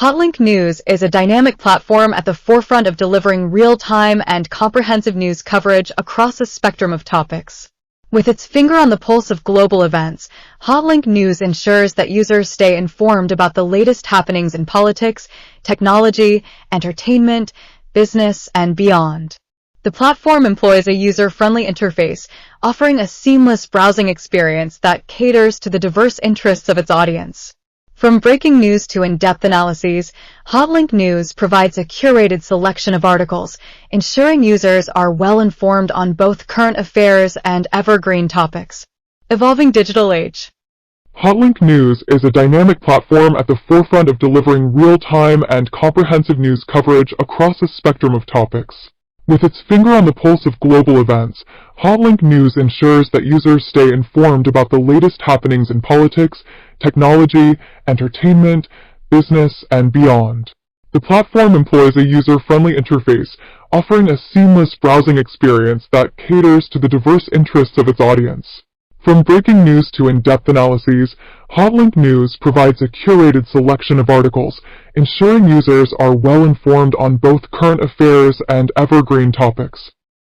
Hotlink News is a dynamic platform at the forefront of delivering real-time and comprehensive news coverage across a spectrum of topics. With its finger on the pulse of global events, Hotlink News ensures that users stay informed about the latest happenings in politics, technology, entertainment, business, and beyond. The platform employs a user-friendly interface, offering a seamless browsing experience that caters to the diverse interests of its audience. From breaking news to in-depth analyses, Hotlink News provides a curated selection of articles, ensuring users are well-informed on both current affairs and evergreen topics. Evolving digital age. Hotlink News is a dynamic platform at the forefront of delivering real-time and comprehensive news coverage across a spectrum of topics. With its finger on the pulse of global events, Hotlink News ensures that users stay informed about the latest happenings in politics, technology, entertainment, business, and beyond. The platform employs a user-friendly interface, offering a seamless browsing experience that caters to the diverse interests of its audience. From breaking news to in-depth analyses, Hotlink News provides a curated selection of articles, ensuring users are well-informed on both current affairs and evergreen topics.